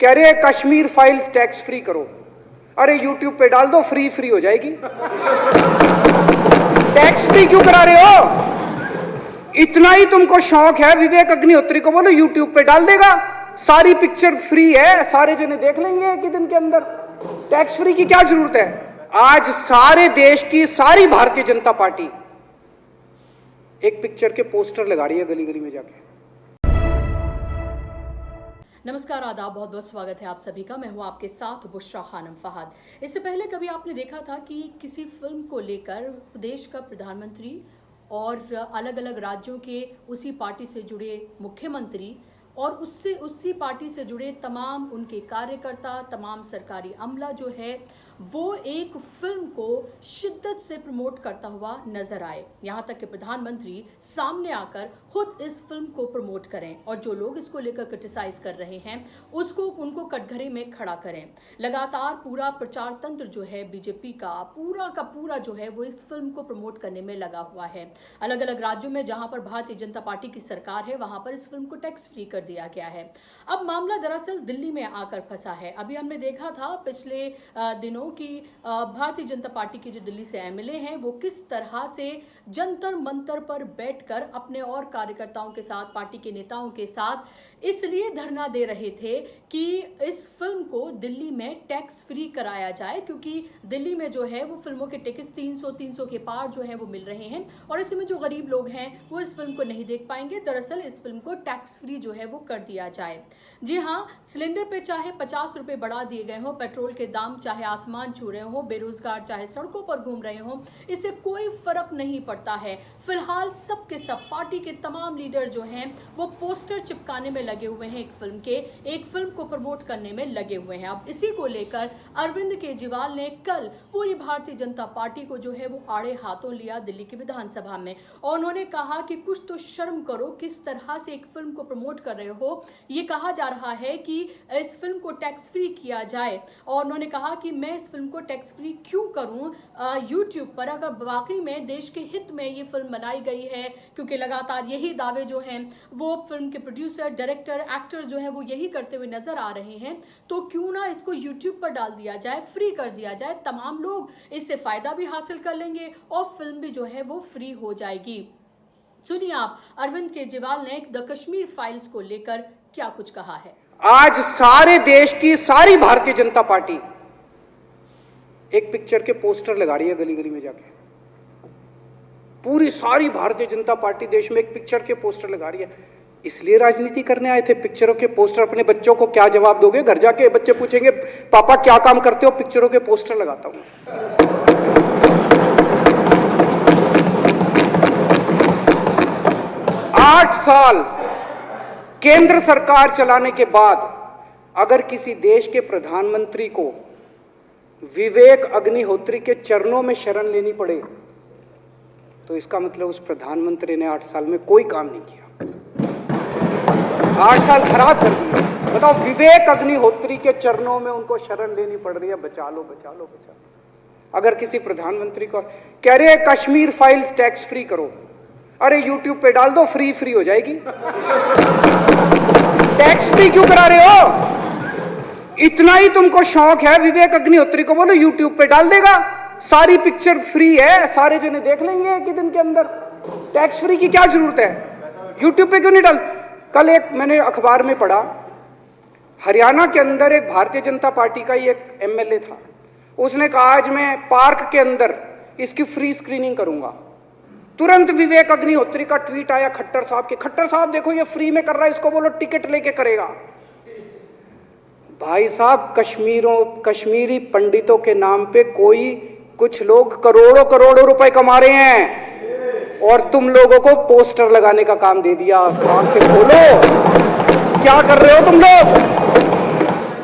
कह रहे हैं कश्मीर फाइल्स टैक्स फ्री करो। अरे यूट्यूब पे डाल दो, फ्री फ्री हो जाएगी। टैक्स फ्री क्यों करा रहे हो? इतना ही तुमको शौक है, विवेक अग्निहोत्री को बोलो यूट्यूब पे डाल देगा, सारी पिक्चर फ्री है, सारे जने देख लेंगे एक ही दिन के अंदर। टैक्स फ्री की क्या जरूरत है? आज सारे देश की सारी भारतीय जनता पार्टी एक पिक्चर के पोस्टर लगा रही है गली गली में जाके। नमस्कार, आदाब, बहुत बहुत स्वागत है आप सभी का। मैं हूं आपके साथ बुशरा खानम फहद। इससे पहले कभी आपने देखा था कि किसी फिल्म को लेकर देश का प्रधानमंत्री और अलग अलग राज्यों के उसी पार्टी से जुड़े मुख्यमंत्री और उसी पार्टी से जुड़े तमाम उनके कार्यकर्ता, तमाम सरकारी अमला जो है वो एक फिल्म को शिद्दत से प्रमोट करता हुआ नजर आए। यहाँ तक कि प्रधानमंत्री सामने आकर खुद इस फिल्म को प्रमोट करें और जो लोग इसको लेकर क्रिटिसाइज कर रहे हैं उनको कटघरे में खड़ा करें। लगातार पूरा प्रचार तंत्र जो है बीजेपी का पूरा जो है वो इस फिल्म को प्रमोट करने में लगा हुआ है। अलग अलग राज्यों में जहां पर भारतीय जनता पार्टी की सरकार है वहां पर इस फिल्म को टैक्स फ्री कर दिया गया है। अब मामला दरअसल दिल्ली में आकर फंसा है। अभी हमने देखा था पिछले दिनों कि भारतीय जनता पार्टी के जो दिल्ली से एमएलए हैं वो किस तरह से जंतर मंतर पर बैठकर अपने और कार्यकर्ताओं के साथ, पार्टी के नेताओं के साथ इसलिए धरना दे रहे थे कि इस फिल्म को दिल्ली में टैक्स फ्री कराया जाए, क्योंकि दिल्ली में जो है वो फिल्मों के टिकट 300 के पार जो है वो मिल रहे हैं और इसमें जो गरीब लोग हैं वो इस फिल्म को नहीं देख पाएंगे। दरअसल इस फिल्म को टैक्स फ्री जो है वो कर दिया जाए। जी हाँ, सिलेंडर पे चाहे 50 रुपए बढ़ा दिए गए हों, पेट्रोल के दाम चाहे आसमान छू रहे हों, बेरोजगार चाहे सड़कों पर घूम रहे हों, इससे कोई फर्क नहीं पड़ता है। फिलहाल सब के सब पार्टी के तमाम लीडर जो हैं वो पोस्टर चिपकाने में लगे हुए हैं, एक फिल्म को प्रमोट करने में लगे हुए हैं। अब इसी को लेकर अरविंद केजरीवाल ने कल पूरी भारतीय जनता पार्टी को जो है वो आड़े हाथों लिया दिल्ली की विधानसभा में और उन्होंने कहा कि कुछ तो शर्म करो, किस तरह से एक फिल्म को प्रमोट कर रहे हो। ये कहा जा रहा है कि इस फिल्म को टैक्स फ्री किया जाए और उन्होंने कहा कि मैं इस फिल्म को टैक्स फ्री क्यों करूं यूट्यूब पर, अगर वाकई में देश के हित में ये फिल्म बनाई गई है, क्योंकि लगातार यही दावे जो हैं वो फिल्म के प्रोड्यूसर, डायरेक्टर, एक्टर जो है वो यही करते हुए नजर आ रहे हैं, तो क्यों ना इसको यूट्यूब पर डाल दिया जाए, फ्री कर दिया जाए। तमाम लोग इससे फायदा भी हासिल कर लेंगे और फिल्म भी जो है वो फ्री हो जाएगी। सुनिए आप अरविंद केजरीवाल ने द कश्मीर फाइल्स को लेकर क्या कुछ कहा है। आज सारे देश की सारी भारतीय जनता पार्टी एक पिक्चर के पोस्टर लगा रही है गली गली में जाके। पूरी सारी भारतीय जनता पार्टी देश में एक पिक्चर के पोस्टर लगा रही है। इसलिए राजनीति करने आए थे? पिक्चरों के पोस्टर। अपने बच्चों को क्या जवाब दोगे? घर जाके बच्चे पूछेंगे पापा क्या काम करते हो? पिक्चरों के पोस्टर लगाता हूं। 8 साल केंद्र सरकार चलाने के बाद अगर किसी देश के प्रधानमंत्री को विवेक अग्निहोत्री के चरणों में शरण लेनी पड़े तो इसका मतलब उस प्रधानमंत्री ने 8 साल में कोई काम नहीं किया। 8 साल खराब कर दिए। बताओ, विवेक अग्निहोत्री के चरणों में उनको शरण लेनी पड़ रही है, बचा लो बचा लो बचा लो। अगर किसी प्रधानमंत्री को कह रहे हैं कश्मीर फाइल्स टैक्स फ्री करो, अरे यूट्यूब पे डाल दो, फ्री फ्री हो जाएगी। टैक्स फ्री क्यों करा रहे हो? इतना ही तुमको शौक है, विवेक अग्निहोत्री को बोलो यूट्यूब पे डाल देगा, सारी पिक्चर फ्री है, सारे जने देख लेंगे एक ही दिन के अंदर। टैक्स फ्री की क्या जरूरत है? यूट्यूब पे क्यों नहीं डाल? कल एक मैंने अखबार में पढ़ा, हरियाणा के अंदर एक भारतीय जनता पार्टी का ही एक एमएलए था। उसने कहा आज मैं पार्क के अंदर इसकी फ्री स्क्रीनिंग करूंगा। तुरंत विवेक अग्निहोत्री का ट्वीट आया खट्टर साहब के, खट्टर साहब देखो ये फ्री में कर रहा है, इसको बोलो टिकट लेके करेगा। भाई साहब, कश्मीरी पंडितों के नाम पे कुछ लोग करोड़ों करोड़ों रुपए कमा रहे हैं और तुम लोगों को पोस्टर लगाने का काम दे दिया। आंखें खोलो, क्या कर रहे हो तुम लोग?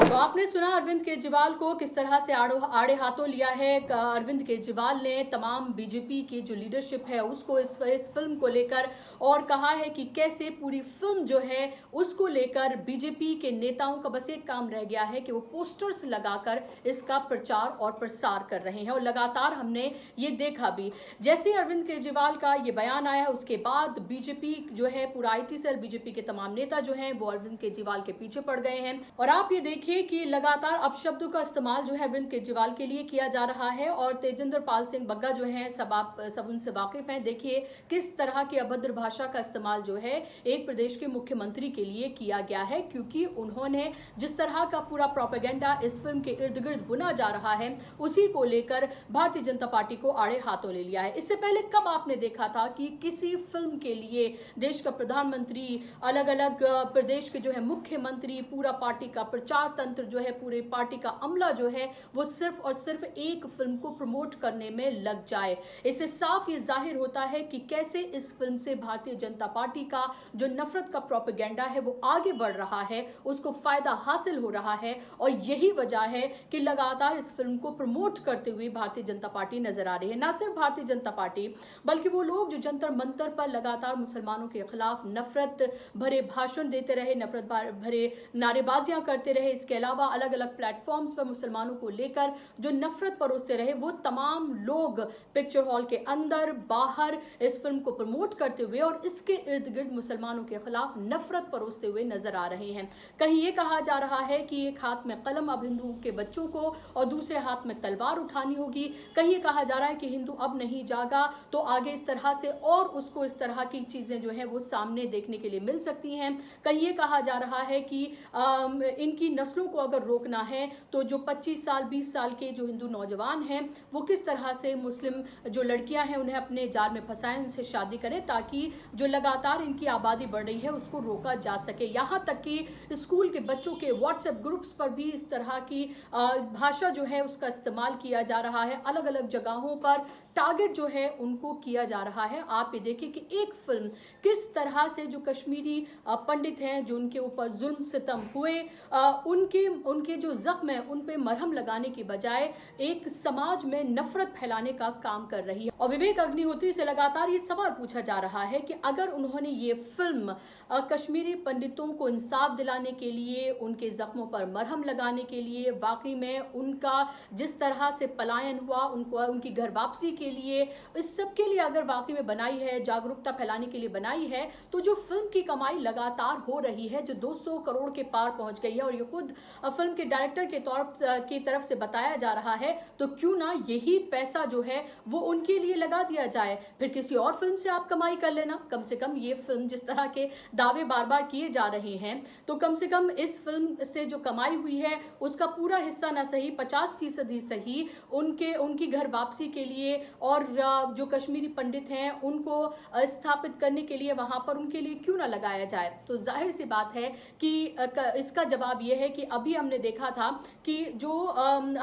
तो आपने सुना अरविंद केजरीवाल को किस तरह से आड़े हाथों लिया है। अरविंद केजरीवाल ने तमाम बीजेपी की जो लीडरशिप है उसको इस फिल्म को लेकर और कहा है कि कैसे पूरी फिल्म जो है उसको लेकर बीजेपी के नेताओं का बस एक काम रह गया है कि वो पोस्टर्स लगाकर इसका प्रचार और प्रसार कर रहे हैं। और लगातार हमने ये देखा भी, जैसे अरविंद केजरीवाल का ये बयान आया उसके बाद बीजेपी जो है पूरा IT सेल, बीजेपी के तमाम नेता जो हैं वो अरविंद केजरीवाल के पीछे पड़ गए हैं। और आप ये देखिए कि लगातार अपशब्दों का इस्तेमाल जो है अरविंद केजरीवाल के लिए किया जा रहा है। और तेजिंदर पाल सिंह बग्गा जो हैं सब उनसे वाकिफ हैं। देखिए किस तरह की अभद्र भाषा का इस्तेमाल जो है एक प्रदेश के मुख्यमंत्री के लिए किया गया है, क्योंकि उन्होंने जिस तरह का पूरा प्रोपेगेंडा इस फिल्म के इर्द गिर्द बुना जा रहा है उसी को लेकर भारतीय जनता पार्टी को आड़े हाथों ले लिया है। इससे पहले कब आपने देखा था कि किसी फिल्म के लिए देश का प्रधानमंत्री, अलग अलग प्रदेश के जो है मुख्यमंत्री, पूरा पार्टी का प्रचार तंत्र जो है, पूरे पार्टी का अमला जो है वो सिर्फ और सिर्फ एक फिल्म को प्रमोट करने में लग जाए। इससे साफ ये जाहिर होता है कि कैसे इस फिल्म से भारतीय जनता पार्टी का जो नफरत का प्रोपेगेंडा है वो आगे बढ़ रहा है, उसको फायदा हासिल हो रहा है। और यही वजह है कि लगातार इस फिल्म को प्रमोट करते हुए भारतीय जनता पार्टी नजर आ रही है। ना सिर्फ भारतीय जनता पार्टी बल्कि वो लोग जो जंतर मंतर पर लगातार मुसलमानों के खिलाफ नफरत भरे भाषण देते रहे, नफरत भरे नारेबाजियां करते रहे, इसके अलावा अलग अलग प्लेटफॉर्म्स पर मुसलमानों को लेकर जो नफरत परोसते रहे, वो तमाम लोग पिक्चर हॉल के अंदर बाहर इस फिल्म को प्रमोट करते हुए और इसके इर्द गिर्द मुसलमानों के खिलाफ नफरत परोसते हुए नजर आ रहे हैं। कहीं ये कहा जा रहा है कि एक हाथ में कलम अब हिंदुओं के बच्चों को और दूसरे हाथ में तलवार उठानी होगी। कहीं ये कहा जा रहा है कि हिंदू अब नहीं जागा तो आगे इस तरह से और उसको इस तरह की चीजें जो है वो सामने देखने के लिए मिल सकती हैं। कहीं ये कहा जा रहा है कि इनकी नस्लों को अगर रोकना है तो जो 25 साल 20 साल के जो हिंदू नौजवान हैं वो किस तरह से मुस्लिम जो लड़कियां हैं उन्हें अपने जाल में फंसाएं, उनसे शादी करें, ताकि जो लगातार इनकी आबादी बढ़ रही है उसको रोका जा सके। यहाँ तक कि स्कूल के बच्चों के व्हाट्सएप ग्रुप्स पर भी इस तरह की भाषा जो है उसका इस्तेमाल किया जा रहा है। अलग अलग जगहों पर टारगेट जो है उनको किया जा रहा है। आप ये देखिए कि एक फिल्म किस तरह से जो कश्मीरी पंडित हैं जो उनके ऊपर जुल्म सितम हुए, उनके जो जख्म है उन पे मरहम लगाने की बजाय एक समाज में नफरत फैलाने का काम कर रही है। और विवेक अग्निहोत्री से लगातार ये सवाल पूछा जा रहा है कि अगर उन्होंने ये फिल्म कश्मीरी पंडितों को इंसाफ दिलाने के लिए, उनके जख्मों पर मरहम लगाने के लिए, वाकई में उनका जिस तरह से पलायन हुआ, उनको उनकी घर वापसी के लिए, इस सब के लिए अगर वाकई में बनाई है, जागरूकता फैलाने के लिए बनाई है, तो जो फिल्म की कमाई लगातार हो रही है जो 200 करोड़ के पार पहुंच गई है और ये खुद फिल्म के डायरेक्टर की तरफ से बताया जा रहा है, तो क्यों ना यही पैसा जो है वो उनके लिए लगा दिया जाए। फिर किसी और फिल्म से आप कमाई कर लेना। कम से कम ये फिल्म जिस तरह के दावे बार बार किए जा रहे हैं तो कम से कम इस फिल्म से जो कमाई हुई है उसका पूरा हिस्सा ना सही 50% ही सही उनकी घर वापसी के लिए और जो कश्मीरी पंडित हैं उनको स्थापित करने के लिए वहां पर उनके लिए क्यों ना लगाया जाए। तो जाहिर सी बात है कि इसका जवाब यह है कि अभी हमने देखा था कि जो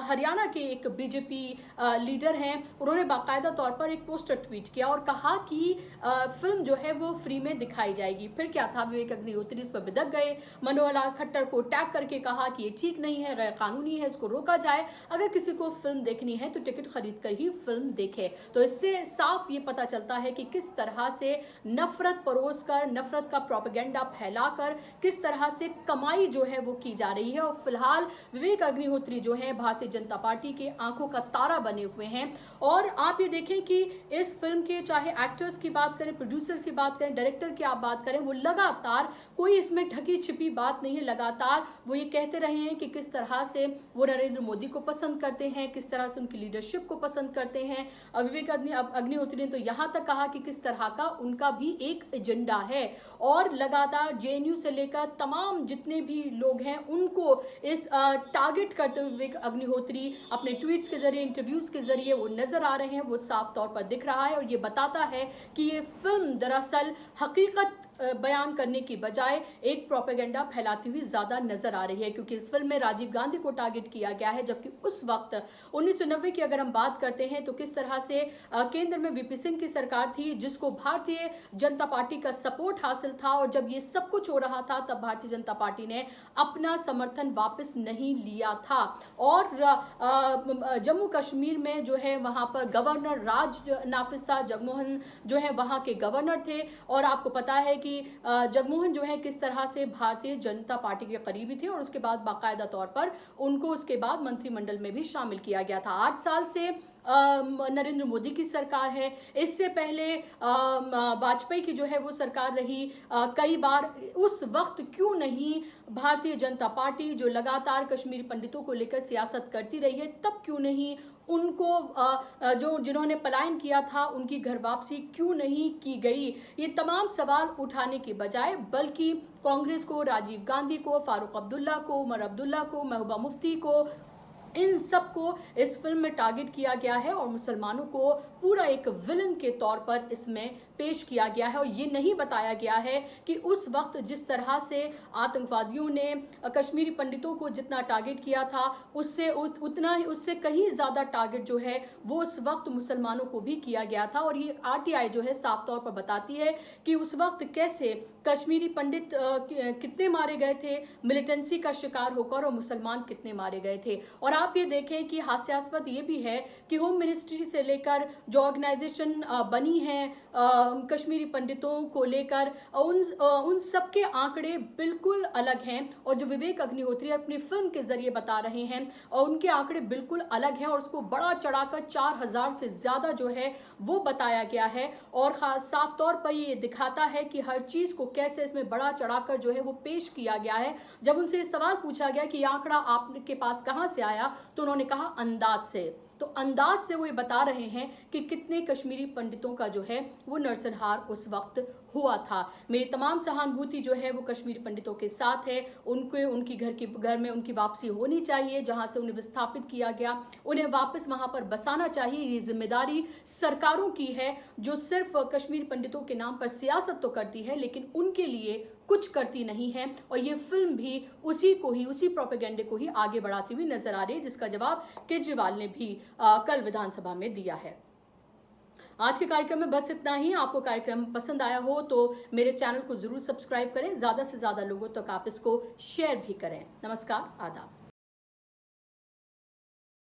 हरियाणा के एक बीजेपी लीडर हैं उन्होंने बाकायदा तौर पर एक पोस्टर ट्वीट किया और कहा कि फिल्म जो है वो फ्री में दिखाई जाएगी। फिर क्या था, विवेक अग्निहोत्री इस पर बिदक गए, मनोहर लाल खट्टर को टैग करके कहा कि ये ठीक नहीं है, गैर कानूनी है, इसको रोका जाए, अगर किसी को फिल्म देखनी है तो टिकट खरीद कर ही फिल्म देखे। तो इससे साफ ये पता चलता है कि किस तरह से नफरत परोस कर, नफरत का प्रोपेगेंडा फैलाकर किस तरह से कमाई जो है वो की जा रही है। और फिलहाल विवेक अग्निहोत्री जो है भारतीय जनता पार्टी के आंखों का तारा बने हुए हैं। और आप ये देखें कि इस फिल्म के चाहे एक्टर्स की बात करें, प्रोड्यूसर्स की बात करें, डायरेक्टर की आप बात करें, वो लगातार कोई इसमें ढकी छिपी बात नहीं है, लगातार वो ये कहते रहे हैं कि किस तरह से वो नरेंद्र मोदी को पसंद करते हैं, किस तरह से उनकी लीडरशिप को पसंद करते हैं। विवेक अग्निहोत्री ने तो यहां तक कहा कि किस तरह का उनका भी एक एजेंडा है और लगातार जेएनयू से लेकर तमाम जितने भी लोग हैं उनको इस टारगेट करते हुए विवेक अग्निहोत्री अपने ट्वीट्स के जरिए, इंटरव्यूज के जरिए वो नजर आ रहे हैं। वो साफ तौर पर दिख रहा है और ये बताता है कि ये फिल्म दरअसल हकीकत बयान करने की बजाय एक प्रोपेगेंडा फैलाती हुई ज्यादा नजर आ रही है, क्योंकि इस फिल्म में राजीव गांधी को टारगेट किया गया है, जबकि उस वक्त 1990 की अगर हम बात करते हैं तो किस तरह से केंद्र में वीपी सिंह की सरकार थी जिसको भारतीय जनता पार्टी का सपोर्ट हासिल था, और जब ये सब कुछ हो रहा था तब भारतीय जनता पार्टी ने अपना समर्थन वापस नहीं लिया था। और जम्मू कश्मीर में जो है वहां पर गवर्नर राज नाफिज था, जगमोहन जो है वहां के गवर्नर थे, और आपको पता है कि जगमोहन जो है किस तरह से भारतीय जनता पार्टी के करीबी थे, और उसके बाद बाकायदा तौर पर उनको उसके बाद मंत्रिमंडल में भी शामिल किया गया था। 8 साल से नरेंद्र मोदी की सरकार है, इससे पहले वाजपेयी की जो है वो सरकार रही। कई बार उस वक्त क्यों नहीं भारतीय जनता पार्टी जो लगातार कश्मीरी पंडितों को लेकर सियासत करती रही है, तब क्यों नहीं उनको जो जिन्होंने पलायन किया था उनकी घर वापसी क्यों नहीं की गई? ये तमाम सवाल उठाने के बजाय बल्कि कांग्रेस को, राजीव गांधी को, फारूक अब्दुल्ला को, उमर अब्दुल्ला को, महबूबा मुफ्ती को, इन सबको इस फिल्म में टारगेट किया गया है और मुसलमानों को पूरा एक विलन के तौर पर इसमें पेश किया गया है। और ये नहीं बताया गया है कि उस वक्त जिस तरह से आतंकवादियों ने कश्मीरी पंडितों को जितना टारगेट किया था उससे कहीं ज्यादा टारगेट जो है वो उस वक्त मुसलमानों को भी किया गया था। और ये आरटीआई जो है साफ तौर पर बताती है कि उस वक्त कैसे कश्मीरी पंडित कितने मारे गए थे मिलिटेंसी का शिकार होकर, और मुसलमान कितने मारे गए थे। और आप ये देखें कि हास्यास्पद ये भी है कि होम मिनिस्ट्री से लेकर जो ऑर्गेनाइजेशन बनी है कश्मीरी पंडितों को लेकर, उन सबके आंकड़े बिल्कुल अलग हैं, और जो विवेक अग्निहोत्री अपनी फिल्म के जरिए बता रहे हैं और उनके आंकड़े बिल्कुल अलग हैं, और उसको बड़ा चढ़ाकर 4000 से ज्यादा जो है वो बताया गया है। और साफ तौर पर ये दिखाता है कि हर चीज को कैसे इसमें बड़ा चढ़ाकर जो है वो पेश किया गया है। जब उनसे सवाल पूछा गया कि ये आंकड़ा आपके पास कहां से आया, तो उन्होंने कहा अंदाज से। तो अंदाज से वो ये बता रहे हैं कि कितने कश्मीरी पंडितों का जो है वो नरसंहार उस वक्त हुआ था। मेरी तमाम सहानुभूति जो है वो कश्मीरी पंडितों के साथ है। उनकी घर में उनकी वापसी होनी चाहिए, जहां से उन्हें विस्थापित किया गया उन्हें वापस वहां पर बसाना चाहिए। ये जिम्मेदारी सरकारों की है जो सिर्फ कश्मीरी पंडितों के नाम पर सियासत तो करती है लेकिन उनके लिए कुछ करती नहीं है। और ये फिल्म भी उसी प्रोपेगेंडे को ही आगे बढ़ाती हुई नजर आ रही है, जिसका जवाब केजरीवाल ने भी कल विधानसभा में दिया है। आज के कार्यक्रम में बस इतना ही। आपको कार्यक्रम पसंद आया हो तो मेरे चैनल को जरूर सब्सक्राइब करें, ज्यादा से ज्यादा लोगों तक आप इसको शेयर भी करें। नमस्कार, आदाब।